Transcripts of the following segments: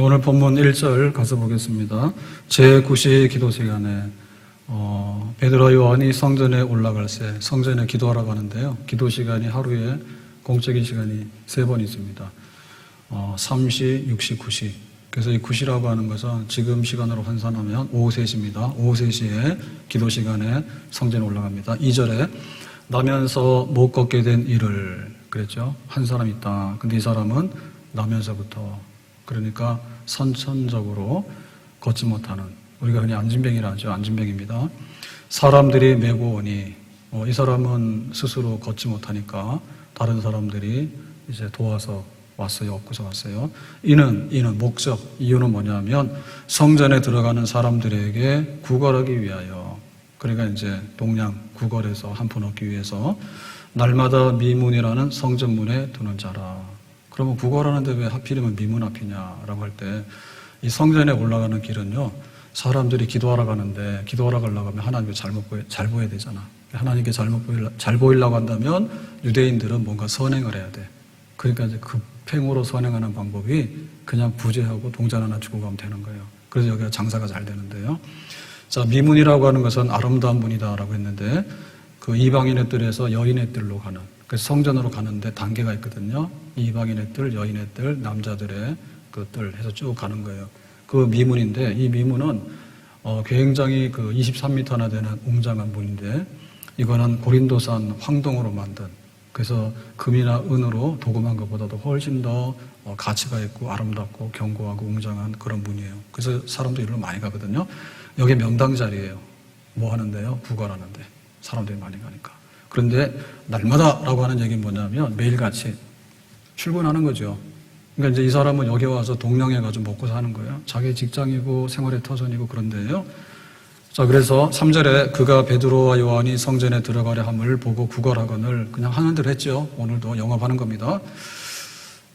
오늘 본문 1절 가서 보겠습니다. 제9시 기도 시간에 베드로 요한이 성전에 올라갈 때 성전에 기도하러 가는데요. 기도 시간이 하루에 공적인 시간이 3번 있습니다. 3시, 6시, 9시. 그래서 이 9시라고 하는 것은 지금 시간으로 환산하면 오후 3시입니다. 오후 3시에 기도 시간에 성전에 올라갑니다. 2절에 나면서 못 걷게 된 이를 그랬죠. 한 사람 있다. 근데 이 사람은 나면서부터 그러니까 선천적으로 걷지 못하는 우리가 흔히 안진뱅이라 하죠. 안진뱅입니다. 사람들이 메고 오니 이 사람은 스스로 걷지 못하니까 다른 사람들이 이제 도와서 왔어요. 업고서 왔어요. 이는 목적, 이유는 뭐냐면 성전에 들어가는 사람들에게 구걸하기 위하여 그러니까 이제 동량 구걸해서 한 푼 얻기 위해서 날마다 미문이라는 성전문에 두는 자라. 그러면 구걸하는데 왜 하필이면 미문 앞이냐라고 할 때 이 성전에 올라가는 길은요. 사람들이 기도하러 가는데 기도하러 가려고 하면 하나님께 잘 보여야 되잖아. 하나님께 잘 보이려고 한다면 유대인들은 뭔가 선행을 해야 돼. 그러니까 이제 급행으로 선행하는 방법이 그냥 부재하고 동전 하나 주고 가면 되는 거예요. 그래서 여기가 장사가 잘 되는데요. 자, 미문이라고 하는 것은 아름다운 문이다라고 했는데 그 이방인의 뜰에서 여인의 뜰로 가는 그래서 성전으로 가는데 단계가 있거든요. 이방인의 뜰, 여인의 뜰, 남자들의 그 뜰 해서 쭉 가는 거예요. 그 미문인데 이 미문은 굉장히 그 23m나 되는 웅장한 문인데 이거는 고린도산 황동으로 만든 그래서 금이나 은으로 도금한 것보다도 훨씬 더 가치가 있고 아름답고 견고하고 웅장한 그런 문이에요. 그래서 사람들이 이리로 많이 가거든요. 여기 명당 자리예요. 뭐 하는데요? 구걸하는데 사람들이 많이 가니까. 그런데 날마다라고 하는 얘기는 뭐냐면 매일같이 출근하는 거죠. 그러니까 이제 이 사람은 여기 와서 동령해가지고 먹고 사는 거예요. 자기 직장이고 생활의 터전이고 그런데요. 자, 그래서 3절에 그가 베드로와 요한이 성전에 들어가려 함을 보고 구걸하거늘 그냥 하는 대로 했죠. 오늘도 영업하는 겁니다.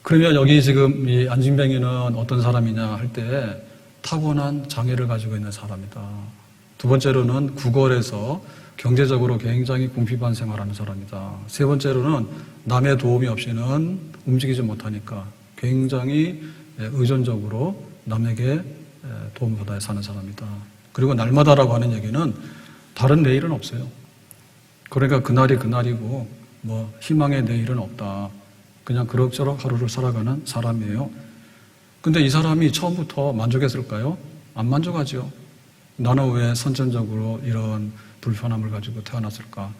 그러면 여기 지금 이 안진뱅이는 어떤 사람이냐 할 때 타고난 장애를 가지고 있는 사람이다. 두 번째로는 구걸해서 경제적으로 굉장히 궁핍한 생활하는 사람이다. 세 번째로는 남의 도움이 없이는 움직이지 못하니까 굉장히 의존적으로 남에게 도움받아야 사는 사람이다. 그리고 날마다라고 하는 얘기는 다른 내일은 없어요. 그러니까 그날이 그날이고 뭐 희망의 내일은 없다. 그냥 그럭저럭 하루를 살아가는 사람이에요. 근데 이 사람이 처음부터 만족했을까요? 안 만족하죠. 나는 왜 선천적으로 이런 불편함을 가지고 태어났을까?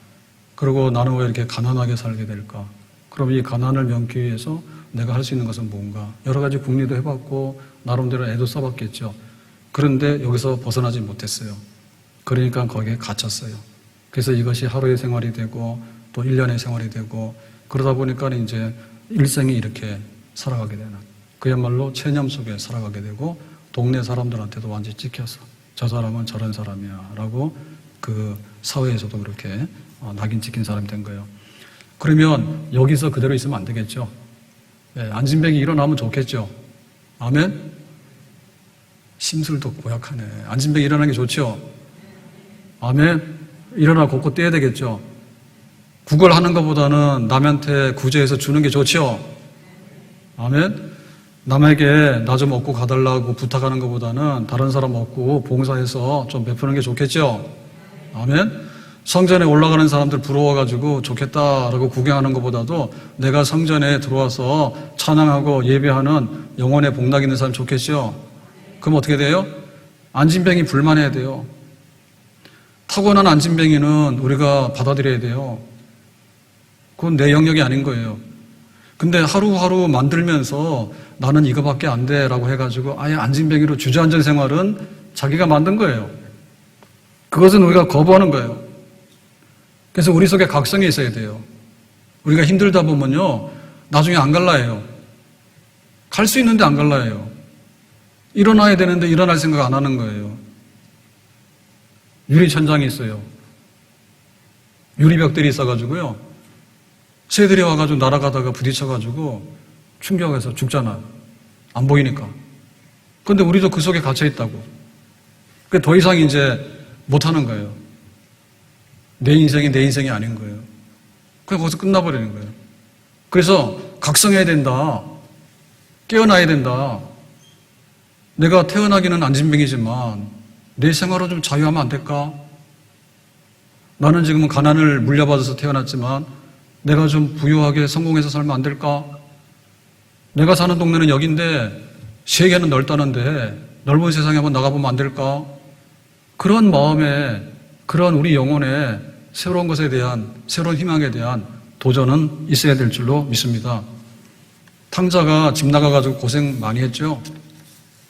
그리고 나는 왜 이렇게 가난하게 살게 될까? 그럼 이 가난을 면기 위해서 내가 할 수 있는 것은 뭔가? 여러 가지 궁리도 해봤고 나름대로 애도 써봤겠죠. 그런데 여기서 벗어나지 못했어요. 그러니까 거기에 갇혔어요. 그래서 이것이 하루의 생활이 되고 또 1년의 생활이 되고 그러다 보니까 이제 일생이 이렇게 살아가게 되는 그야말로 체념 속에 살아가게 되고 동네 사람들한테도 완전히 찍혀서 저 사람은 저런 사람이야 라고 그 사회에서도 그렇게 낙인 찍힌 사람이 된 거예요. 그러면 여기서 그대로 있으면 안 되겠죠. 안진뱅이 일어나면 좋겠죠. 아멘? 심술도 고약하네. 안진뱅이 일어나는 게 좋죠. 아멘? 일어나 걷고 뛰어야 되겠죠. 구걸하는 것보다는 남한테 구제해서 주는 게 좋죠. 아멘? 남에게 나 좀 얻고 가달라고 부탁하는 것보다는 다른 사람 얻고 봉사해서 좀 베푸는 게 좋겠죠. 아멘? 성전에 올라가는 사람들 부러워가지고 좋겠다라고 구경하는 것보다도 내가 성전에 들어와서 찬양하고 예배하는 영혼의 복락 있는 사람 좋겠죠. 그럼 어떻게 돼요? 안진뱅이 불만해야 돼요. 타고난 안진뱅이는 우리가 받아들여야 돼요. 그건 내 영역이 아닌 거예요. 근데 하루하루 만들면서 나는 이거밖에 안 돼라고 해가지고 아예 안진뱅이로 주저앉은 생활은 자기가 만든 거예요. 그것은 우리가 거부하는 거예요. 그래서 우리 속에 각성이 있어야 돼요. 우리가 힘들다 보면요 나중에 안 갈라 해요. 갈 수 있는데 안 갈라 해요. 일어나야 되는데 일어날 생각 안 하는 거예요. 유리천장이 있어요. 유리벽들이 있어가지고요 새들이 와가지고 날아가다가 부딪혀가지고 충격해서 죽잖아. 안 보이니까. 그런데 우리도 그 속에 갇혀 있다고. 그게 더 이상 이제 못하는 거예요. 내 인생이 내 인생이 아닌 거예요. 그냥 거기서 끝나버리는 거예요. 그래서 각성해야 된다. 깨어나야 된다. 내가 태어나기는 안진뱅이지만 내 생활을 좀 자유하면 안 될까? 나는 지금은 가난을 물려받아서 태어났지만 내가 좀 부유하게 성공해서 살면 안 될까? 내가 사는 동네는 여긴데 세계는 넓다는데 넓은 세상에 한번 나가보면 안 될까? 그런 마음에, 그런 우리 영혼에 새로운 것에 대한, 새로운 희망에 대한 도전은 있어야 될 줄로 믿습니다. 탕자가 집 나가가지고 고생 많이 했죠.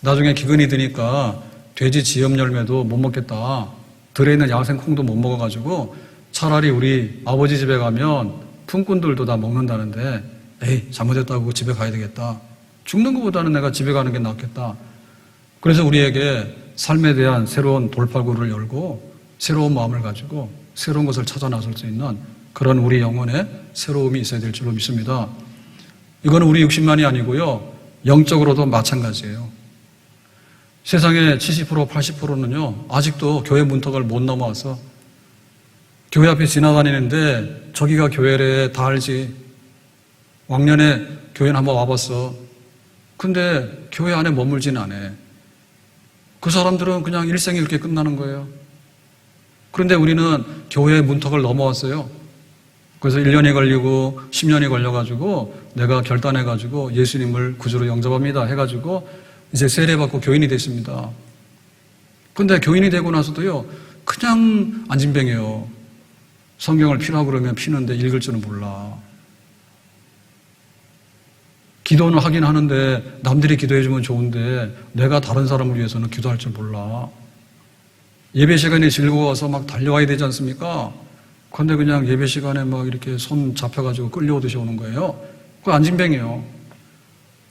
나중에 기근이 드니까 돼지 지엽 열매도 못 먹겠다. 들에 있는 야생 콩도 못 먹어가지고 차라리 우리 아버지 집에 가면 품꾼들도 다 먹는다는데 에이 잘못했다고 집에 가야 되겠다. 죽는 것보다는 내가 집에 가는 게 낫겠다. 그래서 우리에게 삶에 대한 새로운 돌파구를 열고 새로운 마음을 가지고 새로운 것을 찾아 나설 수 있는 그런 우리 영혼의 새로움이 있어야 될 줄로 믿습니다. 이거는 우리 육신만이 아니고요. 영적으로도 마찬가지예요. 세상의 70%, 80%는요. 아직도 교회 문턱을 못 넘어와서 교회 앞에 지나다니는데 저기가 교회래 다 알지. 왕년에 교회는 한번 와봤어. 근데 교회 안에 머물지는 않아. 그 사람들은 그냥 일생이 그렇게 끝나는 거예요. 그런데 우리는 교회의 문턱을 넘어왔어요. 그래서 1년이 걸리고 10년이 걸려가지고 내가 결단해가지고 예수님을 구주로 영접합니다 해가지고 이제 세례받고 교인이 됐습니다. 근데 교인이 되고 나서도요, 그냥 안진뱅이에요. 성경을 피라고 그러면 피는데 읽을 줄은 몰라. 기도는 하긴 하는데 남들이 기도해주면 좋은데 내가 다른 사람을 위해서는 기도할 줄 몰라. 예배 시간이 즐거워서 막 달려와야 되지 않습니까? 그런데 그냥 예배 시간에 막 이렇게 손 잡혀가지고 끌려오듯이 오는 거예요. 그거 안진뱅이에요.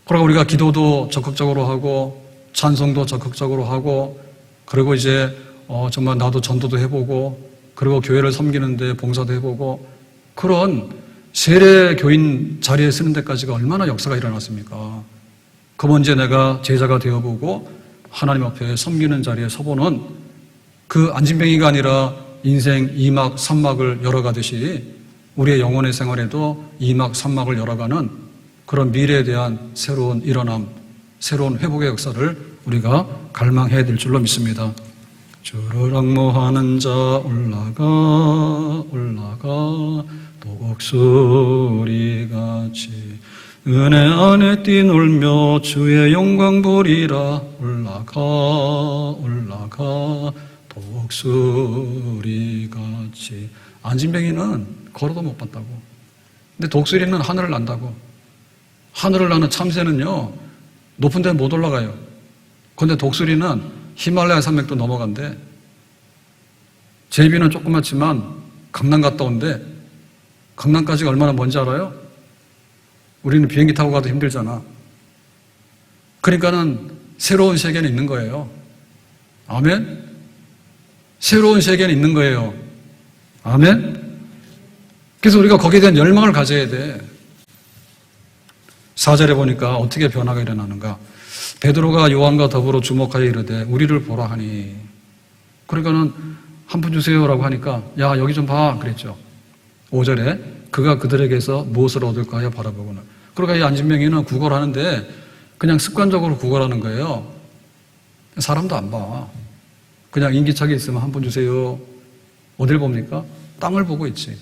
그러고 우리가 기도도 적극적으로 하고 찬송도 적극적으로 하고 그리고 이제 정말 나도 전도도 해보고 그리고 교회를 섬기는데 봉사도 해보고 그런 세례 교인 자리에 쓰는 데까지가 얼마나 역사가 일어났습니까? 그 먼저 내가 제자가 되어보고 하나님 앞에 섬기는 자리에 서보는 그 안진뱅이가 아니라 인생 2막, 3막을 열어가듯이 우리의 영혼의 생활에도 2막, 3막을 열어가는 그런 미래에 대한 새로운 일어남, 새로운 회복의 역사를 우리가 갈망해야 될 줄로 믿습니다. 주를 악모하는 자 올라가 독수리같이 은혜 안에 뛰놀며 주의 영광 보리라 올라가 독수리같이. 안진뱅이는 걸어도 못 봤다고. 근데 독수리는 하늘을 난다고. 하늘을 나는 참새는요 높은 데는 못 올라가요. 그런데 독수리는 히말라야 산맥도 넘어간대. 제비는 조그맣지만 강남 갔다 온대. 강남까지가 얼마나 먼지 알아요? 우리는 비행기 타고 가도 힘들잖아. 그러니까는 새로운 세계는 있는 거예요. 아멘? 새로운 세계는 있는 거예요. 아멘? 그래서 우리가 거기에 대한 열망을 가져야 돼. 4절에 보니까 어떻게 변화가 일어나는가. 베드로가 요한과 더불어 주목하여 이르되 우리를 보라 하니. 그러니까는 한 푼 주세요라고 하니까 야 여기 좀 봐 그랬죠. 5절에 그가 그들에게서 무엇을 얻을까 하여 바라보고는. 그러니까 이 안진뱅이는 구걸하는데 그냥 습관적으로 구걸하는 거예요. 사람도 안 봐. 그냥 인기차게 있으면 한 푼 주세요. 어딜 봅니까? 땅을 보고 있지.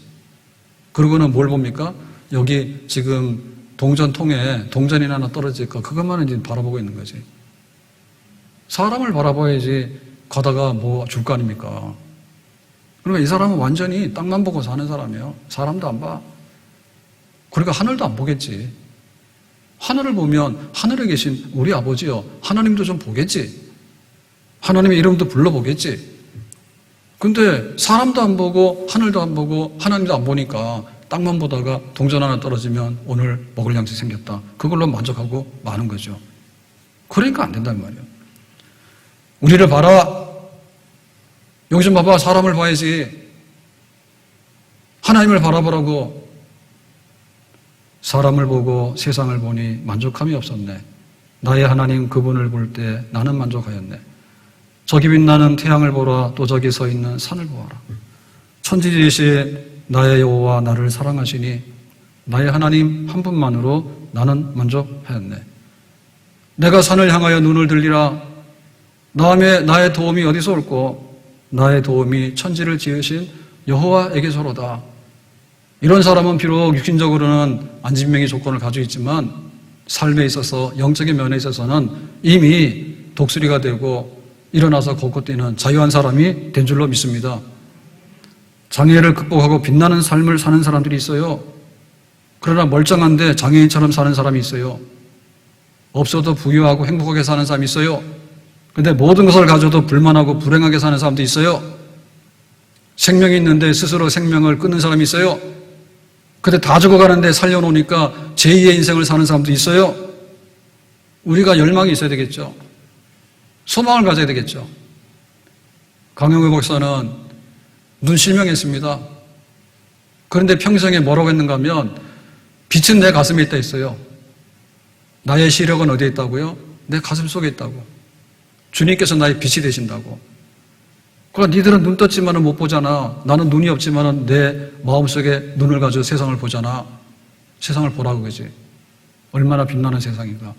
그러고는 뭘 봅니까? 여기 지금 동전통에 동전이 하나 떨어질까 그것만 이제 바라보고 있는 거지. 사람을 바라봐야지 가다가 뭐 줄 거 아닙니까? 그러니까 이 사람은 완전히 땅만 보고 사는 사람이에요. 사람도 안 봐. 그러니까 하늘도 안 보겠지. 하늘을 보면 하늘에 계신 우리 아버지요 하나님도 좀 보겠지. 하나님의 이름도 불러보겠지. 근데 사람도 안 보고 하늘도 안 보고 하나님도 안 보니까 땅만 보다가 동전 하나 떨어지면 오늘 먹을 양식 생겼다. 그걸로 만족하고 마는 거죠. 그러니까 안 된단 말이에요. 우리를 봐라. 여기 좀 봐봐. 사람을 봐야지. 하나님을 바라보라고. 사람을 보고 세상을 보니 만족함이 없었네. 나의 하나님 그분을 볼 때 나는 만족하였네. 저기 빛나는 태양을 보라. 또 저기 서 있는 산을 보아라. 천지지으신 나의 여호와 나를 사랑하시니 나의 하나님 한 분만으로 나는 만족하였네. 내가 산을 향하여 눈을 들리라. 나의 도움이 어디서 올꼬? 나의 도움이 천지를 지으신 여호와에게서로다. 이런 사람은 비록 육신적으로는 안진병의 조건을 가지고 있지만 삶에 있어서 영적인 면에 있어서는 이미 독수리가 되고 일어나서 걷고 뛰는 자유한 사람이 된 줄로 믿습니다. 장애를 극복하고 빛나는 삶을 사는 사람들이 있어요. 그러나 멀쩡한데 장애인처럼 사는 사람이 있어요. 없어도 부유하고 행복하게 사는 사람이 있어요. 근데 모든 것을 가져도 불만하고 불행하게 사는 사람도 있어요. 생명이 있는데 스스로 생명을 끊는 사람이 있어요. 근데 다 죽어가는데 살려놓으니까 제2의 인생을 사는 사람도 있어요. 우리가 열망이 있어야 되겠죠. 소망을 가져야 되겠죠. 강영우 목사는 눈 실명했습니다. 그런데 평생에 뭐라고 했는가 하면 빛은 내 가슴에 있다 했어요. 나의 시력은 어디에 있다고요? 내 가슴 속에 있다고. 주님께서 나의 빛이 되신다고. 그러니까 니들은 눈 떴지만은 못 보잖아. 나는 눈이 없지만은 내 마음속에 눈을 가지고 세상을 보잖아. 세상을 보라고 그러지. 얼마나 빛나는 세상인가.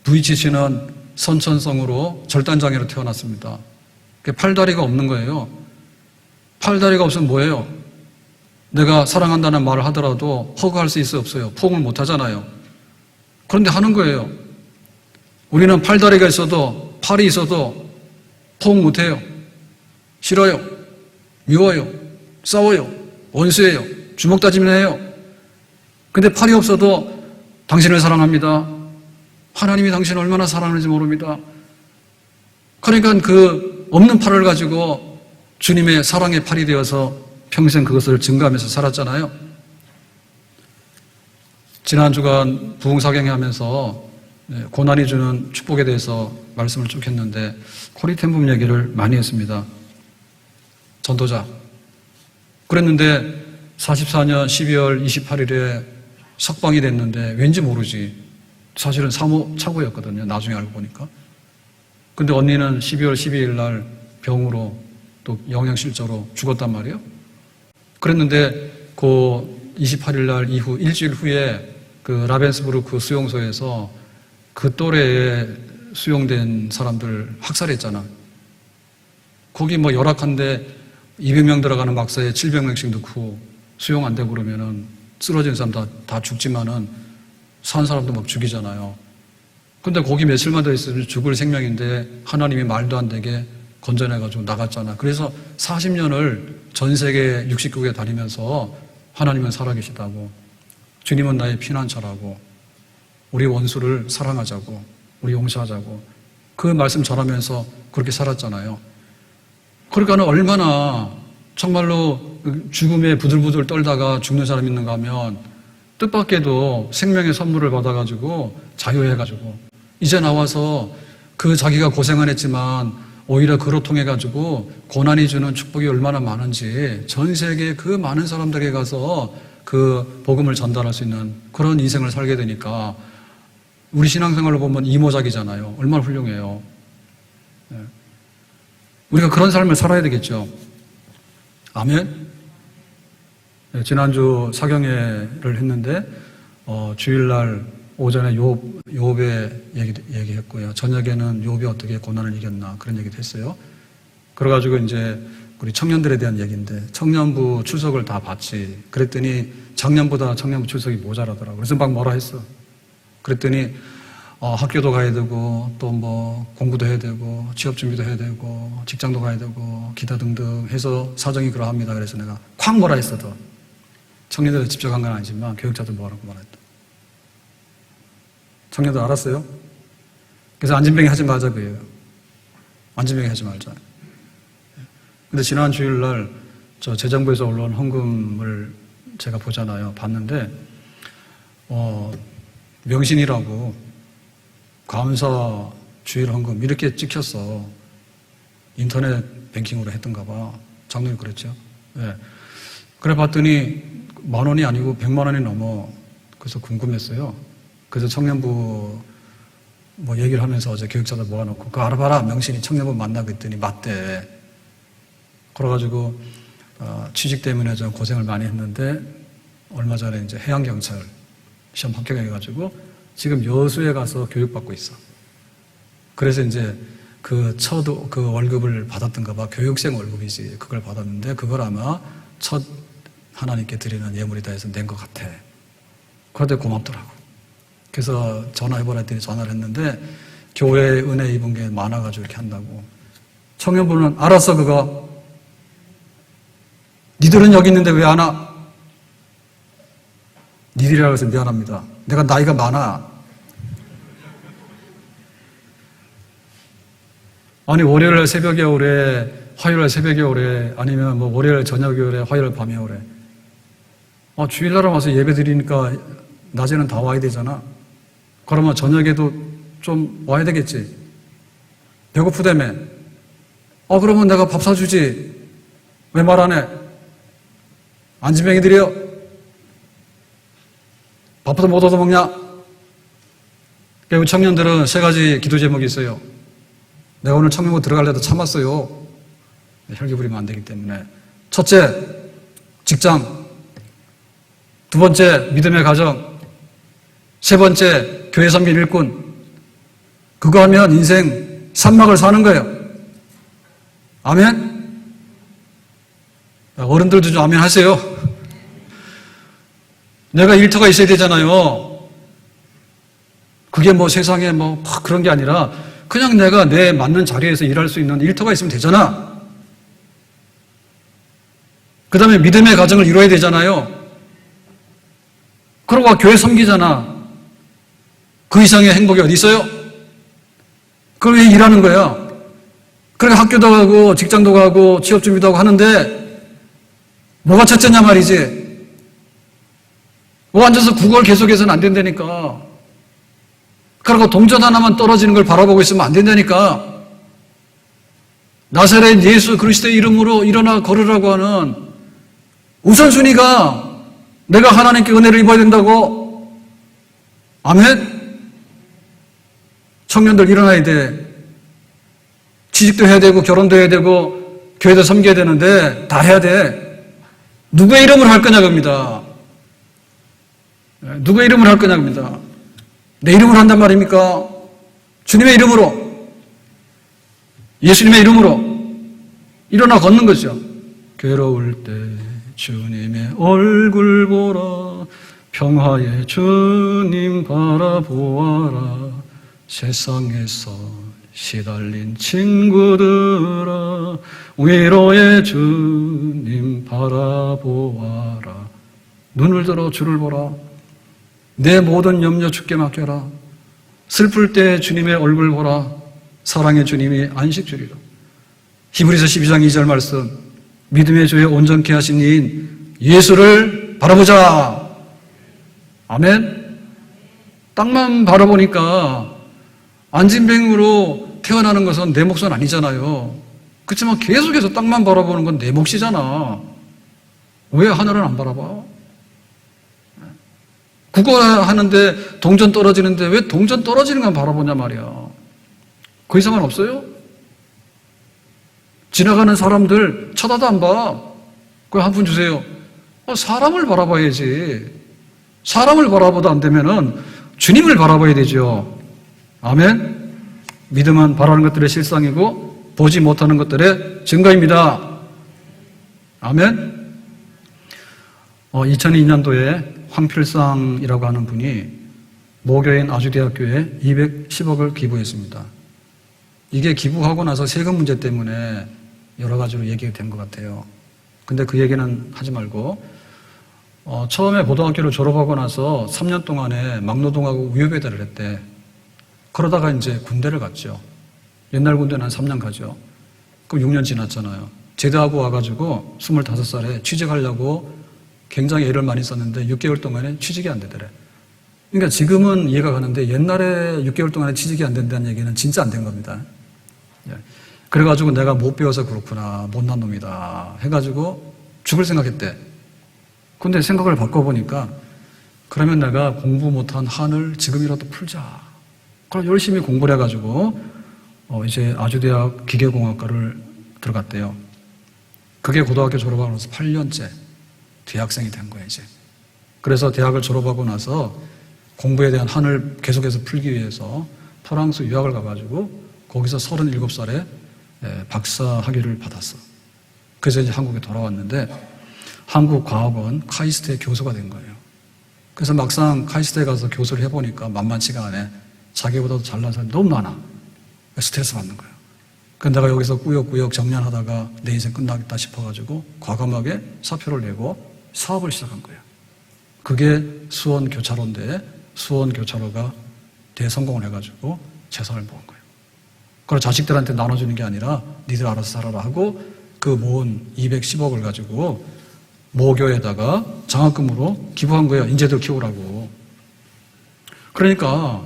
부이치씨는 선천성으로 절단장애로 태어났습니다. 팔다리가 없는 거예요. 팔다리가 없으면 뭐예요? 내가 사랑한다는 말을 하더라도 허그할 수 있어 없어요? 포옹을 못 하잖아요. 그런데 하는 거예요. 우리는 팔다리가 있어도 팔이 있어도 포옹 못 해요. 싫어요. 미워요. 싸워요. 원수예요. 주먹 다짐을 해요. 근데 팔이 없어도 당신을 사랑합니다. 하나님이 당신을 얼마나 사랑하는지 모릅니다. 그러니까 그 없는 팔을 가지고 주님의 사랑의 팔이 되어서 평생 그것을 증거하면서 살았잖아요. 지난 주간 부흥사경회 하면서 고난이 주는 축복에 대해서 말씀을 쭉 했는데 코리텐붐 얘기를 많이 했습니다. 전도자. 그랬는데 44년 12월 28일에 석방이 됐는데 왠지 모르지. 사실은 사모 차고였거든요. 나중에 알고 보니까. 근데 언니는 12월 12일 날 병으로 또 영양실조로 죽었단 말이에요. 그랬는데 그 28일 날 이후 일주일 후에 그 라벤스부르크 수용소에서 그 또래에 수용된 사람들 학살했잖아. 거기 뭐 열악한데 200명 들어가는 막사에 700명씩 넣고 수용 안 되고 그러면은 쓰러진 사람 다 죽지만은 산 사람도 막 죽이잖아요. 근데 거기 며칠만 더 있으면 죽을 생명인데 하나님이 말도 안 되게 건져내가지고 나갔잖아. 그래서 40년을 전 세계 60국에 다니면서 하나님은 살아계시다고, 주님은 나의 피난처라고, 우리 원수를 사랑하자고, 우리 용서하자고 그 말씀 전하면서 그렇게 살았잖아요. 그러니까 얼마나 정말로 죽음에 부들부들 떨다가 죽는 사람이 있는가 하면 뜻밖에도 생명의 선물을 받아가지고 자유해가지고 이제 나와서 그 자기가 고생은 했지만 오히려 그로 통해가지고 고난이 주는 축복이 얼마나 많은지 전 세계 그 많은 사람들에게 가서 그 복음을 전달할 수 있는 그런 인생을 살게 되니까 우리 신앙생활로 보면 이모작이잖아요. 얼마나 훌륭해요. 우리가 그런 삶을 살아야 되겠죠. 아멘. 지난주 사경회를 했는데 주일날 오전에 욥의 얘기했고요. 저녁에는 욥이 어떻게 고난을 이겼나 그런 얘기도 했어요. 그래가지고 이제 우리 청년들에 대한 얘기인데 청년부 출석을 다 봤지. 그랬더니 작년보다 청년부 출석이 모자라더라고. 그래서 막 뭐라 했어. 그랬더니 학교도 가야 되고 또 뭐 공부도 해야 되고 취업 준비도 해야 되고 직장도 가야 되고 기타 등등 해서 사정이 그러합니다. 그래서 내가 콱 뭐라 했어. 더 청년들에 집중한 건 아니지만 교육자들 뭐라고 말했다. 청년들 알았어요? 그래서 안진뱅이 하지 말자 그예요. 안진뱅이 하지 말자. 근데 지난 주일날 저 재정부에서 올라온 헌금을 제가 보잖아요. 봤는데 명신이라고 감사 주일 헌금 이렇게 찍혔어. 인터넷 뱅킹으로 했던가 봐. 장로님 그랬죠. 네. 그래 봤더니 10,000원이 아니고 100만 원이 넘어. 그래서 궁금했어요. 그래서 청년부 뭐 얘기를 하면서 어제 교육자들 모아놓고 그거 알아봐라. 명신이 청년부 만나고 했더니 맞대. 그래가지고 취직 때문에 좀 고생을 많이 했는데 얼마 전에 이제 해양경찰 시험 합격해가지고 지금 여수에 가서 교육받고 있어. 그래서 이제 그 월급을 받았던가 봐. 교육생 월급이지. 그걸 받았는데 그걸 아마 첫 하나님께 드리는 예물이다 해서 낸 것 같아. 그런데 고맙더라고. 그래서 전화해보라 했더니 전화를 했는데 교회에 은혜 입은 게 많아가지고 이렇게 한다고. 청년부는 알았어 그거. 니들은 여기 있는데 왜 안 와? 니들이라고 해서 미안합니다. 내가 나이가 많아. 아니 월요일 새벽에 오래, 화요일 새벽에 오래, 아니면 뭐 월요일 저녁에 오래, 화요일 밤에 오래. 주일날 와서 예배 드리니까 낮에는 다 와야 되잖아. 그러면 저녁에도 좀 와야 되겠지. 배고프다며. 그러면 내가 밥 사주지. 왜 말 안 해? 안진뱅이들이요. 밥부터 못 얻어먹냐? 그리고 청년들은 3가지 기도 제목이 있어요. 내가 오늘 청년부 들어가려도 참았어요. 혈기 부리면 안 되기 때문에. 첫째, 직장. 2번째, 믿음의 가정. 3번째, 교회 섬긴 일꾼. 그거 하면 인생 산막을 사는 거예요. 아멘? 어른들도 좀 아멘 하세요. 내가 일터가 있어야 되잖아요. 그게 뭐 세상에 뭐 그런 게 아니라 그냥 내가 내 맞는 자리에서 일할 수 있는 일터가 있으면 되잖아. 그 다음에 믿음의 가정을 이루어야 되잖아요. 그러고 교회 섬기잖아. 그 이상의 행복이 어디 있어요? 그걸 왜 일하는 거야? 그러니까 학교도 가고 직장도 가고 취업 준비도 하고 하는데 뭐가 첫째냐 말이지. 앉아서 국어를 계속해서는 안 된다니까. 그리고 동전 하나만 떨어지는 걸 바라보고 있으면 안 된다니까. 나사렛 예수 그리스도의 이름으로 일어나 걸으라고 하는 우선순위가 내가 하나님께 은혜를 입어야 된다고. 아멘? 청년들 일어나야 돼. 취직도 해야 되고 결혼도 해야 되고 교회도 섬겨야 되는데 다 해야 돼. 누구의 이름으로 할 거냐 겁니다. 누구의 이름으로 할 거냐 겁니다. 내 이름으로 한단 말입니까? 주님의 이름으로, 예수님의 이름으로 일어나 걷는 거죠. 괴로울 때 주님의 얼굴 보라, 평화의 주님 바라보아라, 세상에서 시달린 친구들아 위로의 주님 바라보아라. 눈을 들어 주를 보라. 내 모든 염려 주께 맡겨라. 슬플 때 주님의 얼굴 보라. 사랑의 주님이 안식 주리라. 히브리서 12장 2절 말씀. 믿음의 주에 온전케 하신 이인 예수를 바라보자. 아멘. 땅만 바라보니까 안진뱅으로 태어나는 것은 내 몫은 아니잖아요. 그렇지만 계속해서 땅만 바라보는 건 내 몫이잖아. 왜 하늘은 안 바라봐? 국어 하는데 동전 떨어지는데 왜 동전 떨어지는 건 바라보냐 말이야. 그 이상은 없어요? 지나가는 사람들 쳐다도 안 봐. 그거 한 푼 주세요. 사람을 바라봐야지. 사람을 바라보다 안 되면은 주님을 바라봐야 되죠. 아멘. 믿음은 바라는 것들의 실상이고 보지 못하는 것들의 증거입니다. 아멘. 2002년도에 황필상이라고 하는 분이 모교인 아주대학교에 210억을 기부했습니다. 이게 기부하고 나서 세금 문제 때문에 여러 가지로 얘기가 된 것 같아요. 근데 그 얘기는 하지 말고 처음에 고등학교를 졸업하고 나서 3년 동안에 막노동하고 우유배달을 했대. 그러다가 이제 군대를 갔죠. 옛날 군대는 한 3년 가죠. 그럼 6년 지났잖아요. 제대하고 와가지고 25살에 취직하려고 굉장히 애를 많이 썼는데 6개월 동안에 취직이 안 되더래. 그러니까 지금은 이해가 가는데 옛날에 6개월 동안에 취직이 안 된다는 얘기는 진짜 안 된 겁니다. 그래가지고 내가 못 배워서 그렇구나, 못난 놈이다 해가지고 죽을 생각했대. 근데 생각을 바꿔보니까 그러면 내가 공부 못한 한을 지금이라도 풀자. 그럼 열심히 공부를 해가지고 이제 아주대학 기계공학과를 들어갔대요. 그게 고등학교 졸업하고 나서 8년째 대학생이 된 거예요, 이제. 그래서 대학을 졸업하고 나서 공부에 대한 한을 계속해서 풀기 위해서 프랑스 유학을 가가지고 거기서 37살에 박사 학위를 받았어. 그래서 이제 한국에 돌아왔는데 한국과학원 카이스트의 교수가 된 거예요. 그래서 막상 카이스트에 가서 교수를 해보니까 만만치가 않아. 자기보다도 잘난 사람이 너무 많아. 스트레스 받는 거예요. 그래서 내가 여기서 꾸역꾸역 정년하다가 내 인생 끝나겠다 싶어가지고 과감하게 사표를 내고 사업을 시작한 거예요. 그게 수원교차로인데 수원교차로가 대성공을 해가지고 재산을 모은 거예요. 그걸 자식들한테 나눠주는 게 아니라 니들 알아서 살아라 하고 그 모은 210억을 가지고 모교에다가 장학금으로 기부한 거예요. 인재들 키우라고. 그러니까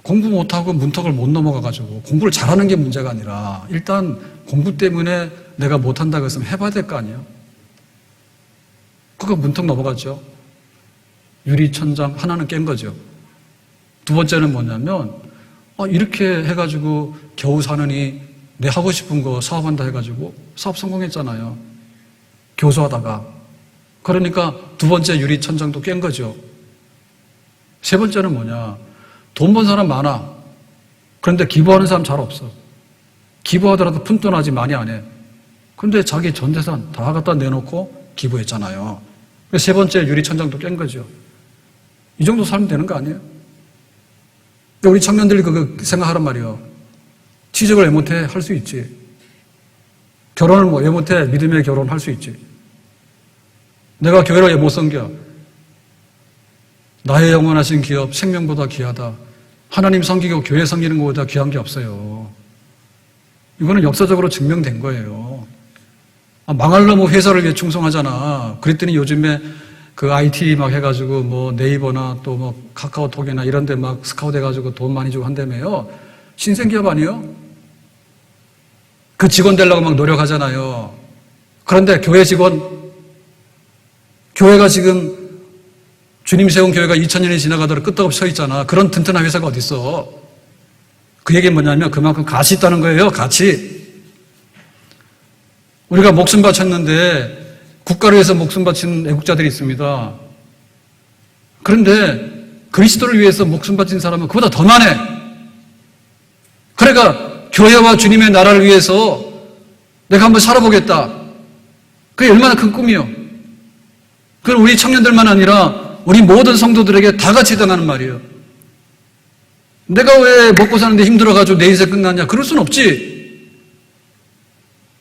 공부 못하고 문턱을 못 넘어가가지고 공부를 잘하는 게 문제가 아니라 일단 공부 때문에 내가 못한다고 했으면 해봐야 될 거 아니에요. 그거 문턱 넘어갔죠. 유리천장 하나는 깬 거죠. 두 번째는 뭐냐면 이렇게 해가지고 겨우 사느니 내 하고 싶은 거 사업한다 해가지고 사업 성공했잖아요. 교수하다가. 그러니까 두 번째 유리천장도 깬 거죠. 세 번째는 뭐냐. 돈 번 사람 많아. 그런데 기부하는 사람 잘 없어. 기부하더라도 푼돈하지 많이 안 해. 그런데 자기 전 재산 다 갖다 내놓고 기부했잖아요. 세 번째 유리천장도 깬 거죠. 이 정도 살면 되는 거 아니에요? 우리 청년들이 그거 생각하란 말이에요. 취직을 왜 못해? 할 수 있지. 결혼을 왜 못해? 믿음의 결혼 할 수 있지. 내가 교회를 왜 못 섬겨? 나의 영원하신 기업 생명보다 귀하다. 하나님 섬기고 교회 섬기는 것보다 귀한 게 없어요. 이거는 역사적으로 증명된 거예요. 망할 놈의 회사를 위해 충성하잖아. 그랬더니 요즘에 그 IT 막 해가지고 뭐 네이버나 또 뭐 카카오톡이나 이런 데 막 스카우트 해가지고 돈 많이 주고 한다며요. 신생기업 아니에요? 그 직원 되려고 막 노력하잖아요. 그런데 교회 직원, 교회가 지금 주님 세운 교회가 2000년이 지나가도록 끄떡없이 서 있잖아. 그런 튼튼한 회사가 어딨어. 그 얘기는 뭐냐면 그만큼 가치 있다는 거예요. 가치. 우리가 목숨 바쳤는데 국가를 위해서 목숨 바친 애국자들이 있습니다. 그런데 그리스도를 위해서 목숨 바친 사람은 그보다 더 많아. 그러니까 교회와 주님의 나라를 위해서 내가 한번 살아보겠다. 그게 얼마나 큰 꿈이요. 그건 우리 청년들만 아니라 우리 모든 성도들에게 다 같이 당하는 말이에요. 내가 왜 먹고 사는데 힘들어가지고 내 인생 끝났냐? 그럴 순 없지.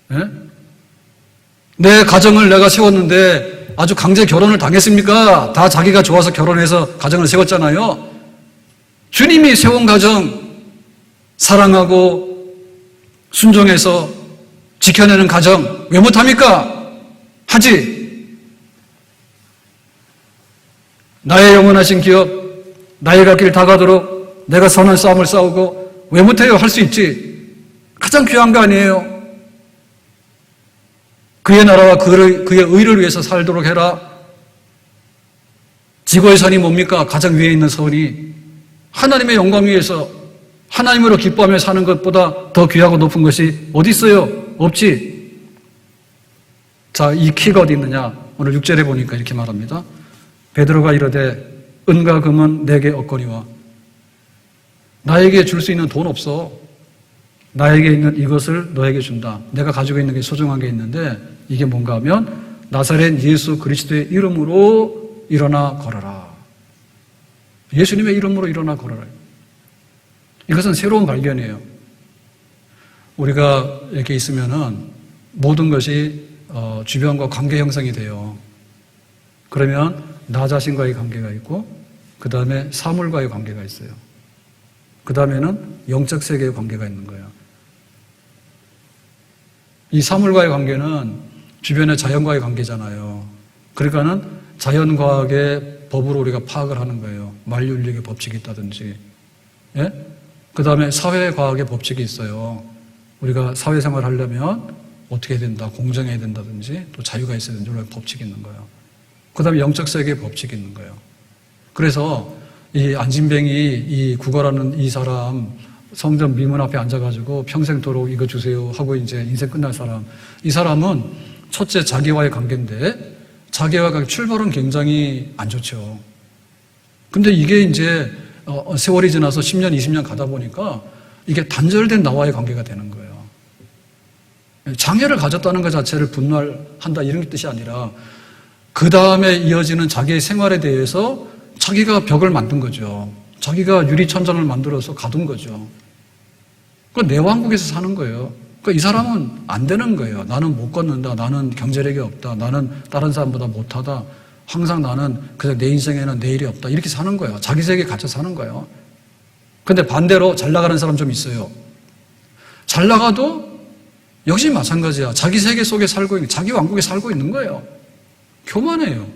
네? 내 가정을 내가 세웠는데 아주 강제 결혼을 당했습니까? 다 자기가 좋아서 결혼해서 가정을 세웠잖아요. 주님이 세운 가정, 사랑하고 순종해서 지켜내는 가정 왜 못합니까? 하지. 나의 영원하신 기업, 나의 갈 길 다 가도록 내가 선한 싸움을 싸우고 왜 못해요? 할 수 있지. 가장 귀한 거 아니에요? 그의 나라와 그의 의를 위해서 살도록 해라. 지구의 선이 뭡니까? 가장 위에 있는 선이 하나님의 영광 위에서 하나님으로 기뻐하며 사는 것보다 더 귀하고 높은 것이 어디 있어요? 없지. 자, 이 키가 어디 있느냐? 오늘 6절에 보니까 이렇게 말합니다. 베드로가 이르되 은과 금은 내게 없거니와. 나에게 줄 수 있는 돈 없어. 나에게 있는 이것을 너에게 준다. 내가 가지고 있는 게 소중한 게 있는데 이게 뭔가 하면 나사렛 예수 그리스도의 이름으로 일어나 걸어라. 예수님의 이름으로 일어나 걸어라. 이것은 새로운 발견이에요. 우리가 이렇게 있으면은 모든 것이 주변과 관계 형성이 돼요. 그러면 나 자신과의 관계가 있고 그 다음에 사물과의 관계가 있어요. 그 다음에는 영적 세계의 관계가 있는 거예요. 이 사물과의 관계는 주변의 자연과의 관계잖아요. 그러니까는 자연과학의 법으로 우리가 파악을 하는 거예요. 만유인력의 법칙이 있다든지. 예? 그 다음에 사회과학의 법칙이 있어요. 우리가 사회생활을 하려면 어떻게 해야 된다, 공정해야 된다든지 또 자유가 있어야 된다든지 이런 법칙이 있는 거예요. 그 다음에 영적 세계의 법칙이 있는 거예요. 그래서 이 안진뱅이 이 구걸하는 이 사람 성전 미문 앞에 앉아가지고 평생도록 이거 주세요 하고 이제 인생 끝날 사람. 이 사람은 첫째 자기와의 관계인데 자기와 관계 출발은 굉장히 안 좋죠. 근데 이게 이제 세월이 지나서 10년, 20년 가다 보니까 이게 단절된 나와의 관계가 되는 거예요. 장애를 가졌다는 것 자체를 분할한다 이런 뜻이 아니라 그 다음에 이어지는 자기의 생활에 대해서 자기가 벽을 만든 거죠. 자기가 유리천장을 만들어서 가둔 거죠. 내 왕국에서 사는 거예요. 이 사람은 안 되는 거예요. 나는 못 걷는다. 나는 경제력이 없다. 나는 다른 사람보다 못하다. 항상 나는 그냥 내 인생에는 내일이 없다. 이렇게 사는 거예요. 자기 세계에 갇혀 사는 거예요. 근데 반대로 잘 나가는 사람 좀 있어요. 잘 나가도 역시 마찬가지야. 자기 세계 속에 살고 있는, 자기 왕국에 살고 있는 거예요. 교만해요.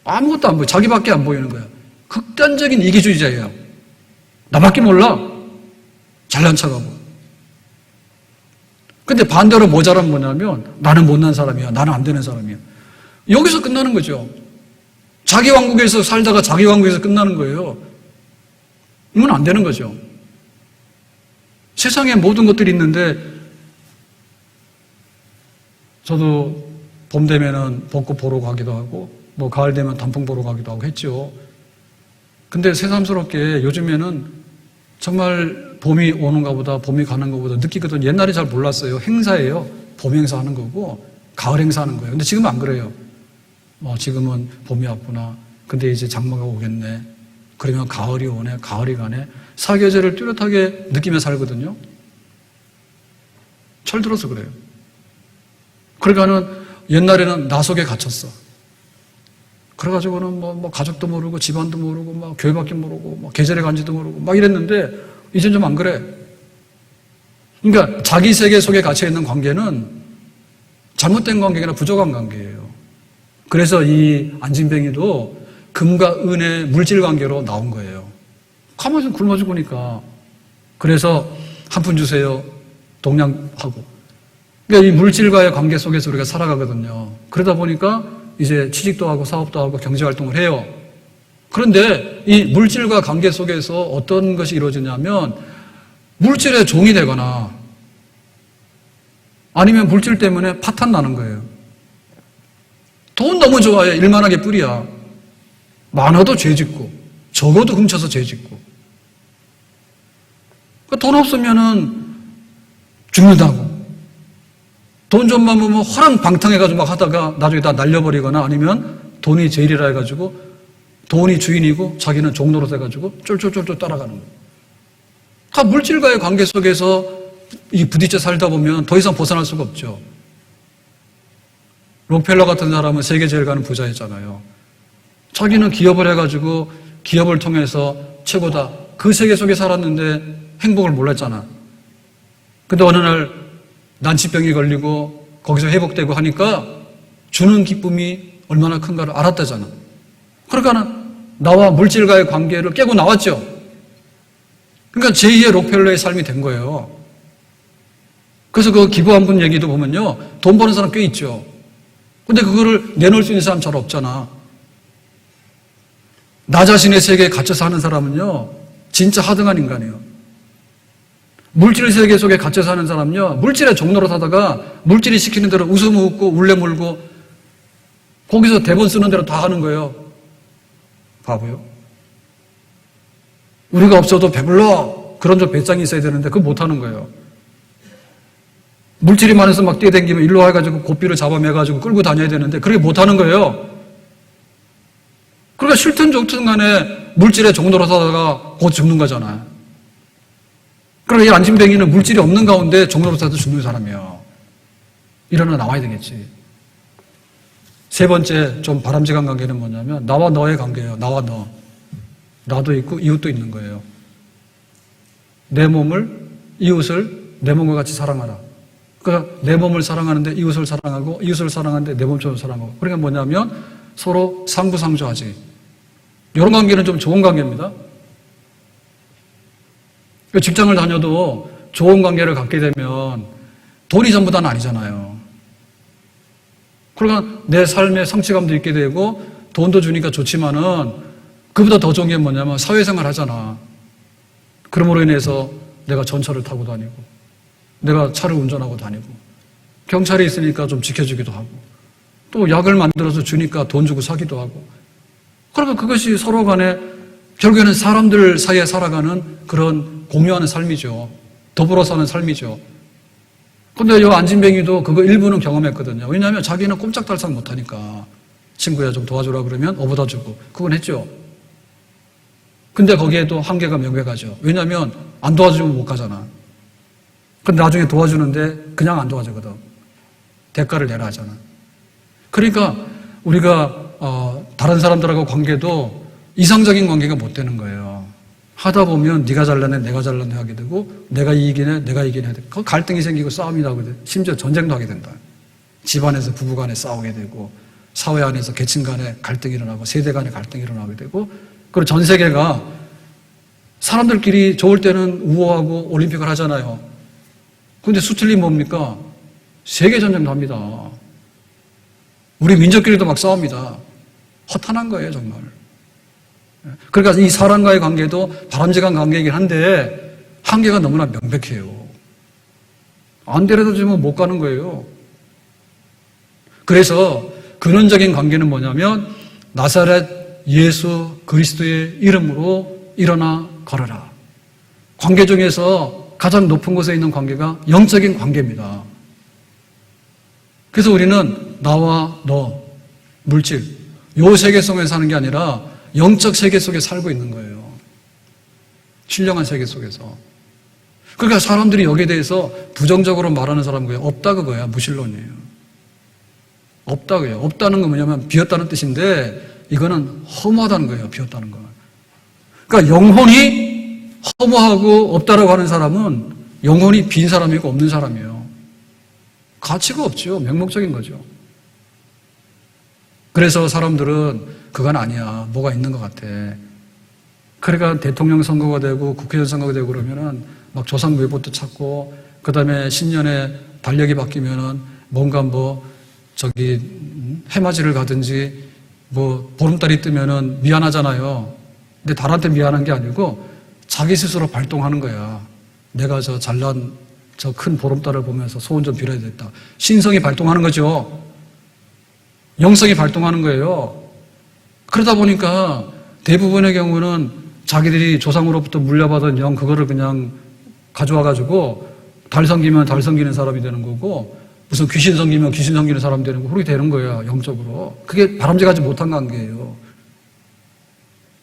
아무것도 안 보여. 자기밖에 안 보이는 거예요. 극단적인 이기주의자예요. 나밖에 몰라. 잘난 척하고. 근데 반대로 모자란 뭐냐면 나는 못난 사람이야. 나는 안 되는 사람이야. 여기서 끝나는 거죠. 자기 왕국에서 살다가 자기 왕국에서 끝나는 거예요. 이건 안 되는 거죠. 세상에 모든 것들이 있는데 저도 봄 되면은 벚꽃 보러 가기도 하고 뭐 가을 되면 단풍 보러 가기도 하고 했죠. 근데 새삼스럽게 요즘에는 정말 봄이 오는가 보다 봄이 가는가 보다 느끼거든. 옛날에 잘 몰랐어요. 행사예요. 봄 행사 하는 거고 가을 행사 하는 거예요. 근데 지금은 안 그래요. 지금은 봄이 왔구나. 근데 이제 장마가 오겠네. 그러면 가을이 오네. 가을이 가네. 사계절을 뚜렷하게 느끼며 살거든요. 철들어서 그래요. 그러니까는 옛날에는 나 속에 갇혔어. 그래가지고는 뭐 가족도 모르고 집안도 모르고 막 교회밖에 모르고 막 계절에 간지도 모르고 막 이랬는데 이젠 좀 안 그래. 그러니까 자기 세계 속에 갇혀 있는 관계는 잘못된 관계나 부족한 관계예요. 그래서 이 안진뱅이도 금과 은의 물질 관계로 나온 거예요. 가만히 굶어 죽으니까. 그래서 한 푼 주세요. 동냥하고. 그러니까 이 물질과의 관계 속에서 우리가 살아가거든요. 그러다 보니까 이제 취직도 하고 사업도 하고 경제활동을 해요. 그런데 이 물질과 관계 속에서 어떤 것이 이루어지냐면 물질의 종이 되거나 아니면 물질 때문에 파탄 나는 거예요. 돈 너무 좋아해. 일만하게 뿌리야. 많아도 죄 짓고 적어도 훔쳐서 죄 짓고 돈 없으면은 죽는다고. 돈 좀만 보면 허랑방탕해가지고 막 하다가 나중에 다 날려버리거나 아니면 돈이 제일이라 해가지고 돈이 주인이고 자기는 종로로 돼가지고 쫄쫄쫄쫄 따라가는 거예요. 다 물질과의 관계 속에서 이 부딪혀 살다 보면 더 이상 벗어날 수가 없죠. 록펠러 같은 사람은 세계 제일 가는 부자였잖아요. 자기는 기업을 해가지고 기업을 통해서 최고다. 그 세계 속에 살았는데 행복을 몰랐잖아. 근데 어느 날 난치병이 걸리고 거기서 회복되고 하니까 주는 기쁨이 얼마나 큰가를 알았다잖아. 그러니까 나와 물질과의 관계를 깨고 나왔죠. 그러니까 제2의 록펠러의 삶이 된 거예요. 그래서 그 기부한 분 얘기도 보면요. 돈 버는 사람 꽤 있죠. 근데 그거를 내놓을 수 있는 사람 잘 없잖아. 나 자신의 세계에 갇혀 사는 사람은요. 진짜 하등한 인간이에요. 물질 세계 속에 갇혀 사는 사람은요. 물질의 종로로 사다가 물질이 시키는 대로 웃음 웃고 울래 물고 거기서 대본 쓰는 대로 다 하는 거예요. 바보요. 우리가 없어도 배불러. 그런 좀 배짱이 있어야 되는데 그거 못하는 거예요. 물질이 많아서 막 뛰어다니면 일로 와가지고 고삐를 잡아매가지고 끌고 다녀야 되는데 그렇게 못하는 거예요. 그러니까 싫든 좋든 간에 물질의 종로로 사다가 곧 죽는 거잖아요. 그러니까 이 안진뱅이는 물질이 없는 가운데 종로로 사도 죽는 사람이에요. 일어나 나와야 되겠지. 세 번째 좀 바람직한 관계는 뭐냐면 나와 너의 관계예요. 나와 너. 나도 있고 이웃도 있는 거예요. 내 몸을, 이웃을 내 몸과 같이 사랑하라. 그러니까 내 몸을 사랑하는데 이웃을 사랑하고 이웃을 사랑하는데 내 몸처럼 사랑하고. 그러니까 뭐냐면 서로 상부상조하지. 이런 관계는 좀 좋은 관계입니다. 직장을 다녀도 좋은 관계를 갖게 되면 돈이 전부 다는 아니잖아요. 그러니까 내 삶의 성취감도 있게 되고 돈도 주니까 좋지만은 그보다 더 좋은 게 뭐냐면 사회생활 하잖아. 그러므로 인해서 내가 전철을 타고 다니고 내가 차를 운전하고 다니고 경찰이 있으니까 좀 지켜주기도 하고 또 약을 만들어서 주니까 돈 주고 사기도 하고 그러면 그것이 서로 간에 결국에는 사람들 사이에 살아가는 그런 공유하는 삶이죠. 더불어 사는 삶이죠. 근데 이 안진뱅이도 그거 일부는 경험했거든요. 왜냐하면 자기는 꼼짝달싹 못하니까 친구야 좀 도와주라 그러면 어부다 주고 그건 했죠. 근데 거기에도 한계가 명백하죠. 왜냐하면 안 도와주면 못 가잖아. 근데 나중에 도와주는데 그냥 안 도와주거든. 대가를 내라 하잖아. 그러니까 우리가 다른 사람들하고 관계도 이상적인 관계가 못 되는 거예요. 하다 보면 네가 잘났네 내가 잘났네 하게 되고 내가 이기네 내가 이기네 하게 되고 갈등이 생기고 싸움이 나거든. 심지어 전쟁도 하게 된다. 집안에서 부부 간에 싸우게 되고 사회 안에서 계층 간에 갈등이 일어나고 세대 간에 갈등이 일어나게 되고 그리고 전 세계가 사람들끼리 좋을 때는 우호하고 올림픽을 하잖아요. 근데 수틀림 뭡니까? 세계전쟁도 합니다. 우리 민족끼리도 막 싸웁니다. 허탄한 거예요 정말. 그러니까 이 사람과의 관계도 바람직한 관계이긴 한데 한계가 너무나 명백해요. 안 데려다 못 가는 거예요. 그래서 근원적인 관계는 뭐냐면 나사렛 예수 그리스도의 이름으로 일어나 걸어라. 관계 중에서 가장 높은 곳에 있는 관계가 영적인 관계입니다. 그래서 우리는 나와 너, 물질, 요 세계 속에 사는 게 아니라 영적 세계 속에 살고 있는 거예요. 신령한 세계 속에서. 그러니까 사람들이 여기에 대해서 부정적으로 말하는 사람은 거예요. 없다 그거야. 무신론이에요. 없다 그래요. 없다는 건 뭐냐면 비었다는 뜻인데 이거는 허무하다는 거예요. 비었다는 건. 그러니까 영혼이 허무하고 없다라고 하는 사람은 영혼이 빈 사람이고 없는 사람이에요. 가치가 없죠. 맹목적인 거죠. 그래서 사람들은 그건 아니야. 뭐가 있는 것 같아. 그러니까 대통령 선거가 되고 국회의원 선거가 되고 그러면은 막 조상 외부도 찾고 그 다음에 신년에 달력이 바뀌면은 뭔가 해맞이를 가든지 보름달이 뜨면은 미안하잖아요. 근데 달한테 미안한 게 아니고 자기 스스로 발동하는 거야. 내가 저 잘난 저 큰 보름달을 보면서 소원 좀 빌어야 되겠다. 신성이 발동하는 거죠. 영성이 발동하는 거예요. 그러다 보니까 대부분의 경우는 자기들이 조상으로부터 물려받은 영 그거를 그냥 가져와가지고 달 섬기면 달 섬기는 사람이 되는 거고 무슨 귀신 섬기면 귀신 섬기는 사람이 되는 거 그렇게 되는 거예요. 영적으로. 그게 바람직하지 못한 관계예요.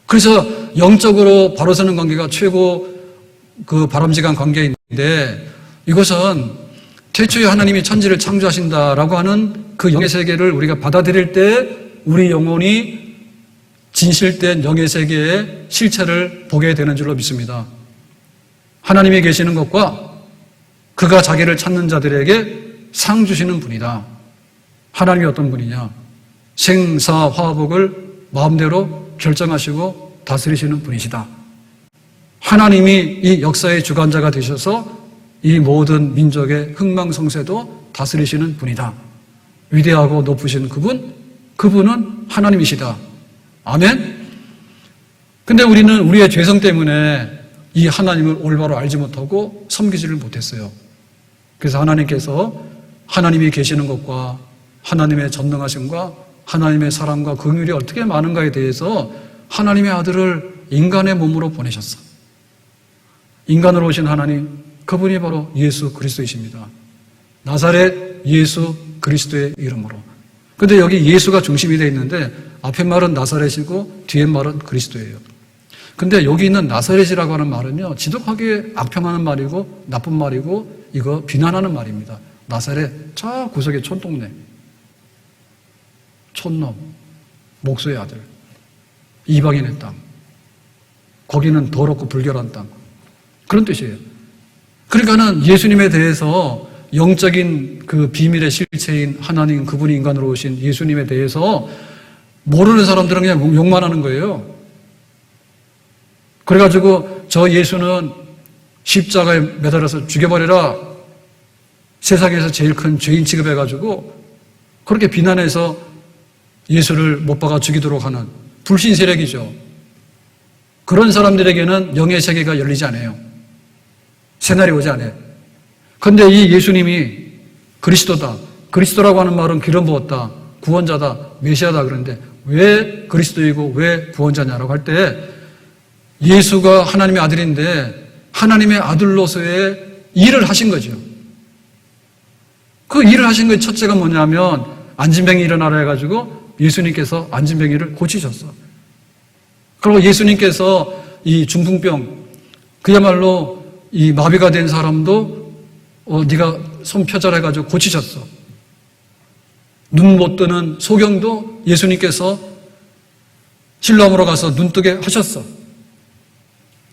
그래서 영적으로 바로 서는 관계가 최고 그 바람직한 관계인데 이것은 태초에 하나님이 천지를 창조하신다라고 하는 그 영의 세계를 우리가 받아들일 때 우리 영혼이 진실된 영의 세계의 실체를 보게 되는 줄로 믿습니다. 하나님이 계시는 것과 그가 자기를 찾는 자들에게 상 주시는 분이다. 하나님이 어떤 분이냐? 생사화복을 마음대로 결정하시고 다스리시는 분이시다. 하나님이 이 역사의 주관자가 되셔서 이 모든 민족의 흥망성쇠도 다스리시는 분이다. 위대하고 높으신 그분은 하나님이시다. 아멘? 근데 우리는 우리의 죄성 때문에 이 하나님을 올바로 알지 못하고 섬기지를 못했어요. 그래서 하나님께서 하나님이 계시는 것과 하나님의 전능하심과 하나님의 사랑과 긍휼이 어떻게 많은가에 대해서 하나님의 아들을 인간의 몸으로 보내셨어. 인간으로 오신 하나님, 그분이 바로 예수 그리스도이십니다. 나사렛 예수 그리스도의 이름으로. 근데 여기 예수가 중심이 되어 있는데 앞에 말은 나사렛이고 뒤에 말은 그리스도예요. 근데 여기 있는 나사렛이라고 하는 말은요, 지독하게 악평하는 말이고 나쁜 말이고 이거 비난하는 말입니다. 나사렛, 저 구석의 촌동네, 촌놈, 목수의 아들, 이방인의 땅, 거기는 더럽고 불결한 땅, 그런 뜻이에요. 그러니까는 예수님에 대해서 영적인 그 비밀의 실체인 하나님, 그분이 인간으로 오신 예수님에 대해서 모르는 사람들은 그냥 욕만 하는 거예요. 그래가지고 저 예수는 십자가에 매달아서 죽여버려라, 세상에서 제일 큰 죄인 취급해가지고 그렇게 비난해서 예수를 못 박아 죽이도록 하는 불신 세력이죠. 그런 사람들에게는 영의 세계가 열리지 않아요. 새날이 오지 않아요. 그런데 이 예수님이 그리스도다, 그리스도라고 하는 말은 기름 부었다, 구원자다, 메시아다 그러는데 왜 그리스도이고 왜 구원자냐라고 할 때 예수가 하나님의 아들인데 하나님의 아들로서의 일을 하신 거죠. 그 일을 하신 것 첫째가 뭐냐면 안진병이 일어나라 해가지고 예수님께서 안진병이를 고치셨어. 그리고 예수님께서 이 중풍병, 그야말로 이 마비가 된 사람도 네가 손 펴자라 해가지고 고치셨어. 눈 못 뜨는 소경도 예수님께서 실로암으로 가서 눈뜨게 하셨어.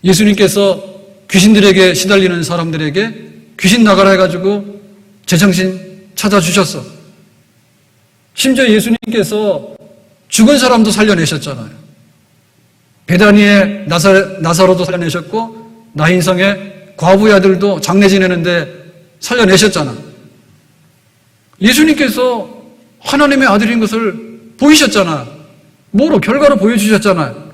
예수님께서 귀신들에게 시달리는 사람들에게 귀신 나가라 해가지고 제정신 찾아주셨어. 심지어 예수님께서 죽은 사람도 살려내셨잖아요. 베다니의 나사로도 살려내셨고 나인성의 과부의 아들도 장례 지내는데 살려내셨잖아. 예수님께서 하나님의 아들인 것을 보이셨잖아. 뭐로? 결과로 보여주셨잖아요.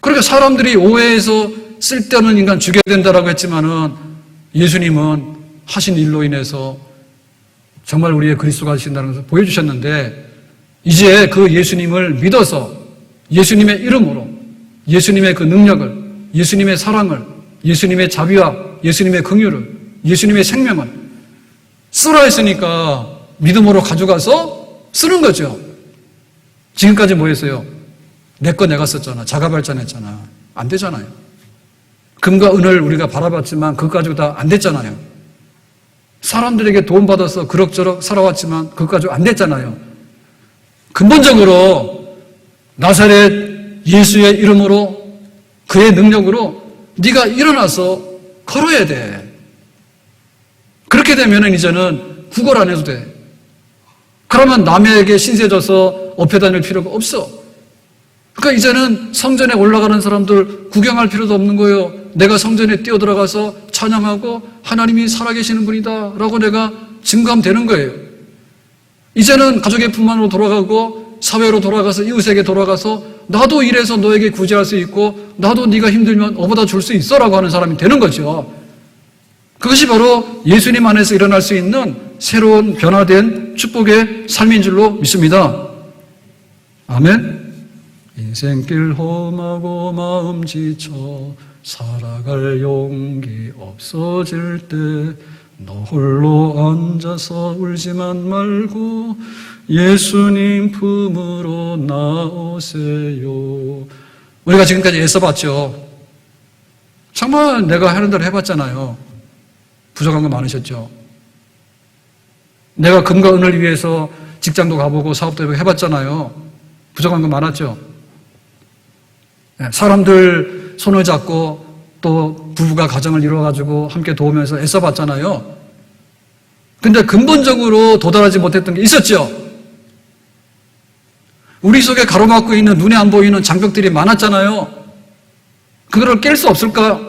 그러니까 사람들이 오해해서 쓸데없는 인간 죽여야 된다라고 했지만은 예수님은 하신 일로 인해서 정말 우리의 그리스도가 되신다는 것을 보여주셨는데 이제 그 예수님을 믿어서 예수님의 이름으로 예수님의 그 능력을, 예수님의 사랑을, 예수님의 자비와 예수님의 긍휼을, 예수님의 생명을 쓰라 했으니까 믿음으로 가져가서 쓰는 거죠. 지금까지 뭐 했어요? 내 거 내가 썼잖아. 자가 발전했잖아. 안 되잖아요. 금과 은을 우리가 바라봤지만 그것 가지고 다 안 됐잖아요. 사람들에게 도움받아서 그럭저럭 살아왔지만 그것 가지고 안 됐잖아요. 근본적으로 나사렛 예수의 이름으로 그의 능력으로 네가 일어나서 걸어야 돼. 그렇게 되면 이제는 구걸 안 해도 돼. 그러면 남에게 신세져서 업혀 다닐 필요가 없어. 그러니까 이제는 성전에 올라가는 사람들 구경할 필요도 없는 거예요. 내가 성전에 뛰어들어가서 찬양하고 하나님이 살아계시는 분이다 라고 내가 증거하면 되는 거예요. 이제는 가족의 품안으로 돌아가고 사회로 돌아가서 이웃에게 돌아가서 나도 이래서 너에게 구제할 수 있고 나도 네가 힘들면 어보다 줄 수 있어 라고 하는 사람이 되는 거죠. 그것이 바로 예수님 안에서 일어날 수 있는 새로운 변화된 축복의 삶인 줄로 믿습니다. 아멘. 인생길 험하고 마음 지쳐 살아갈 용기 없어질 때 너 홀로 앉아서 울지만 말고 예수님 품으로 나오세요. 우리가 지금까지 애써봤죠. 정말 내가 하는 대로 해봤잖아요. 부족한 거 많으셨죠. 내가 금과 은을 위해서 직장도 가보고 사업도 해봤잖아요. 부족한 거 많았죠. 사람들 손을 잡고 또 부부가 가정을 이루어가지고 함께 도우면서 애써봤잖아요. 근데 근본적으로 도달하지 못했던 게 있었죠. 우리 속에 가로막고 있는 눈에 안 보이는 장벽들이 많았잖아요. 그거를 깰 수 없을까?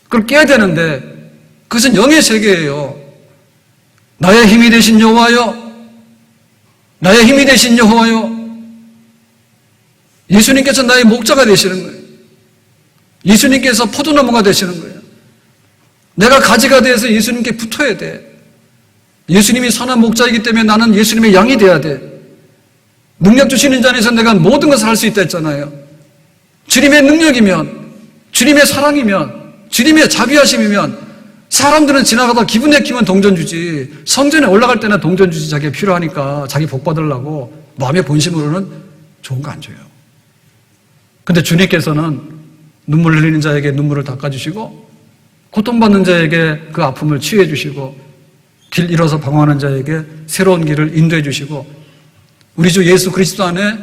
그걸 깨야 되는데 그것은 영의 세계예요. 나의 힘이 되신 여호와여, 나의 힘이 되신 여호와여. 예수님께서 나의 목자가 되시는 거예요. 예수님께서 포도나무가 되시는 거예요. 내가 가지가 돼서 예수님께 붙어야 돼. 예수님이 선한 목자이기 때문에 나는 예수님의 양이 돼야 돼. 능력 주시는 자 안에서 내가 모든 것을 할 수 있다 했잖아요. 주님의 능력이면, 주님의 사랑이면, 주님의 자비하심이면 사람들은 지나가다 기분 내키면 동전 주지, 성전에 올라갈 때나 동전 주지. 자기가 필요하니까 자기 복 받으려고 마음의 본심으로는 좋은 거 안 줘요. 근데 주님께서는 눈물 흘리는 자에게 눈물을 닦아주시고 고통받는 자에게 그 아픔을 치유해 주시고 길 잃어서 방황하는 자에게 새로운 길을 인도해 주시고 우리 주 예수 그리스도 안에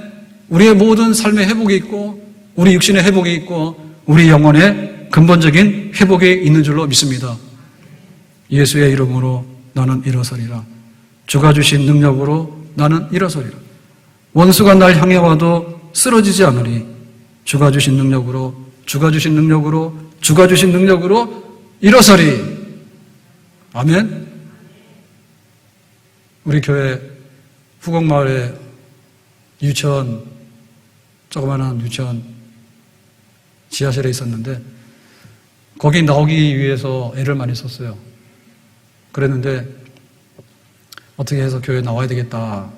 우리의 모든 삶의 회복이 있고 우리 육신의 회복이 있고 우리 영혼의 근본적인 회복이 있는 줄로 믿습니다. 예수의 이름으로 나는 일어서리라. 주가 주신 능력으로 나는 일어서리라. 원수가 날 향해 와도 쓰러지지 않으리. 주가 주신 능력으로, 주가 주신 능력으로, 주가 주신 능력으로 일어서리. 아멘. 우리 교회 후곡마을에 유치원, 조그마한 유치원 지하실에 있었는데 거기 나오기 위해서 애를 많이 썼어요. 그랬는데 어떻게 해서 교회에 나와야 되겠다.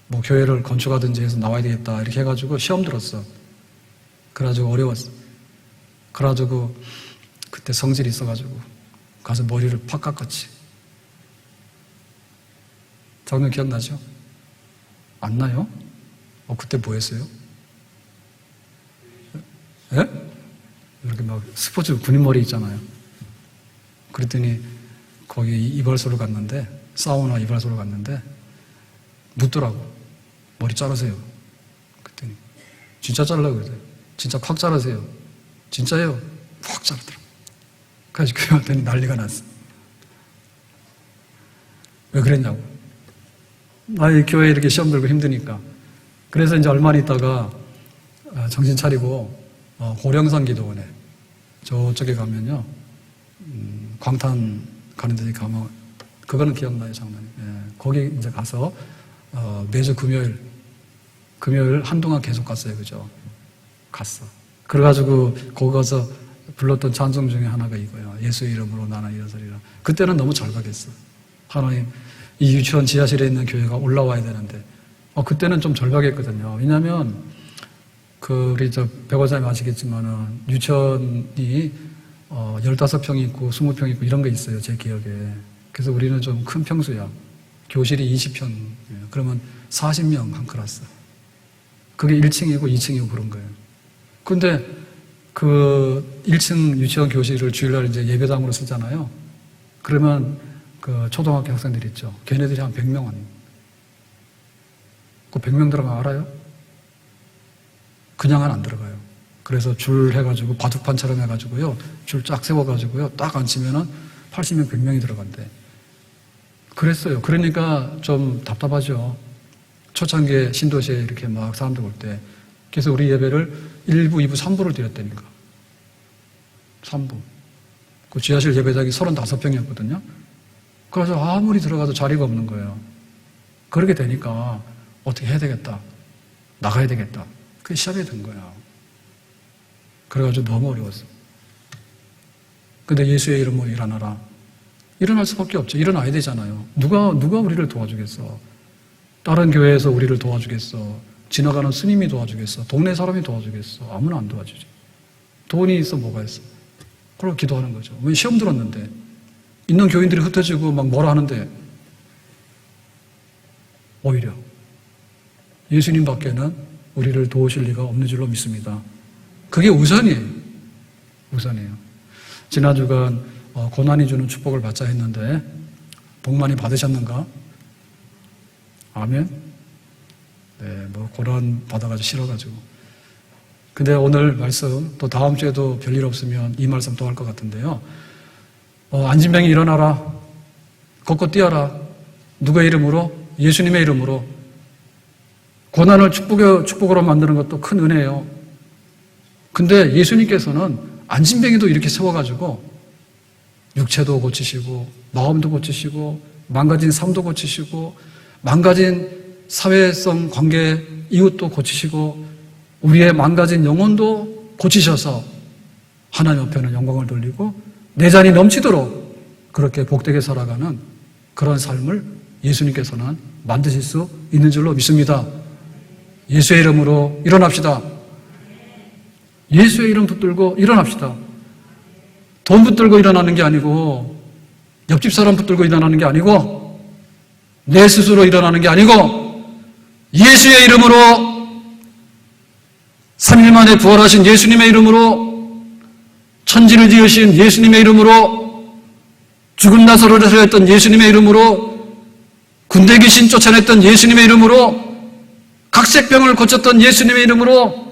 뭐 교회를 건축하든지 해서 나와야 되겠다 이렇게 해가지고 시험 들었어. 그래가지고 어려웠어. 그래가지고 그때 성질이 있어가지고 가서 머리를 팍 깎았지. 장면 기억나죠? 안 나요? 그때 뭐 했어요? 예? 이렇게 막 스포츠 군인 머리 있잖아요. 그랬더니 거기 이발소를 갔는데, 사우나 이발소를 갔는데 묻더라고. 머리 자르세요. 그랬더니 진짜 자르려고 그러세요. 진짜 콱 자르세요. 진짜예요. 확 자르더라고. 그래서 교회 왔더니 난리가 났어. 왜 그랬냐고. 이 교회 이렇게 시험 들고 힘드니까. 그래서 이제 얼마 있다가 정신 차리고 고령산 기도원에 저쪽에 가면요, 광탄 가는 데 가면, 그거는 기억나요, 장로님. 예, 거기 이제 가서 매주 금요일 한동안 계속 갔어요, 그죠? 갔어. 그래가지고 거기 가서 불렀던 찬송 중에 하나가 이거예요. 예수의 이름으로 나는 일어서리라. 그때는 너무 절박했어. 하나님, 이 유치원 지하실에 있는 교회가 올라와야 되는데, 그때는 좀 절박했거든요. 왜냐면 우리 백원사님 아시겠지만은 유치원이 15평이 있고 20평 있고 이런 게 있어요, 제 기억에. 그래서 우리는 좀 큰 평수야. 교실이 20평. 그러면 40명 한 클래스. 그게 1층이고 2층이고 그런 거예요. 근데 그 1층 유치원 교실을 주일날 이제 예배당으로 쓰잖아요. 그러면 그 초등학교 학생들 있죠. 걔네들이 한 100명 원. 그 100명 들어가 알아요? 그냥은 안 들어가요. 그래서 줄 해가지고 바둑판처럼 해가지고요, 줄 쫙 세워가지고요, 딱 앉히면은 80명, 100명이 들어간대. 그랬어요. 그러니까 좀 답답하죠. 초창기에 신도시에 이렇게 막 사람들 올 때. 그래서 우리 예배를 1부, 2부, 3부를 드렸다니까. 3부. 그 지하실 예배당이 35평이었거든요. 그래서 아무리 들어가도 자리가 없는 거예요. 그렇게 되니까 어떻게 해야 되겠다. 나가야 되겠다. 그게 시합이 된 거야. 그래가지고 너무 어려웠어. 근데 예수의 이름으로 일어나라. 일어날 수밖에 없죠. 일어나야 되잖아요. 누가 우리를 도와주겠어? 다른 교회에서 우리를 도와주겠어? 지나가는 스님이 도와주겠어? 동네 사람이 도와주겠어? 아무나 안 도와주지. 돈이 있어 뭐가 있어? 그러고 기도하는 거죠. 왜 시험 들었는데 있는 교인들이 흩어지고 막 뭐라 하는데 오히려 예수님 밖에는 우리를 도우실 리가 없는 줄로 믿습니다. 그게 우선이에요. 우선이에요. 지난 주간 고난이 주는 축복을 받자 했는데 복 많이 받으셨는가? 아멘? 네, 고난 받아가지고 싫어가지고. 근데 오늘 말씀, 또 다음 주에도 별일 없으면 이 말씀 또 할 것 같은데요. 안진병이 일어나라. 걷고 뛰어라. 누구의 이름으로? 예수님의 이름으로. 고난을 축복으로 만드는 것도 큰 은혜예요. 근데 예수님께서는 안진병이도 이렇게 세워가지고 육체도 고치시고 마음도 고치시고 망가진 삶도 고치시고 망가진 사회성 관계 이웃도 고치시고 우리의 망가진 영혼도 고치셔서 하나님 앞에는 영광을 돌리고 내 잔이 넘치도록 그렇게 복되게 살아가는 그런 삶을 예수님께서는 만드실 수 있는 줄로 믿습니다. 예수의 이름으로 일어납시다. 예수의 이름 붙들고 일어납시다. 돈 붙들고 일어나는 게 아니고 옆집 사람 붙들고 일어나는 게 아니고 내 스스로 일어나는 게 아니고 예수의 이름으로 3일 만에 부활하신 예수님의 이름으로 천지를 지으신 예수님의 이름으로 죽은 나사로를 살렸던 예수님의 이름으로 군대 귀신 쫓아냈던 예수님의 이름으로 각색병을 고쳤던 예수님의 이름으로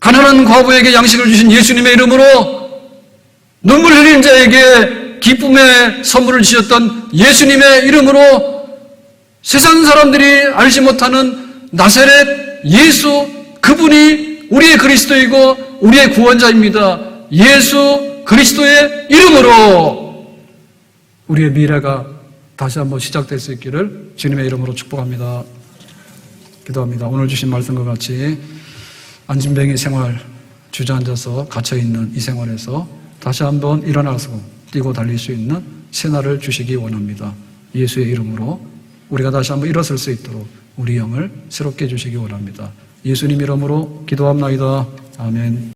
가난한 과부에게 양식을 주신 예수님의 이름으로 눈물 흘린 자에게 기쁨의 선물을 주셨던 예수님의 이름으로 세상 사람들이 알지 못하는 나사렛 예수 그분이 우리의 그리스도이고 우리의 구원자입니다. 예수 그리스도의 이름으로 우리의 미래가 다시 한번 시작될 수 있기를 주님의 이름으로 축복합니다. 기도합니다. 오늘 주신 말씀과 같이 안진뱅이 생활 주저앉아서 갇혀있는 이 생활에서 다시 한번 일어나서 뛰고 달릴 수 있는 새날을 주시기 원합니다. 예수의 이름으로 우리가 다시 한번 일어설 수 있도록 우리 영을 새롭게 해주시기 원합니다. 예수님 이름으로 기도합나이다. 아멘.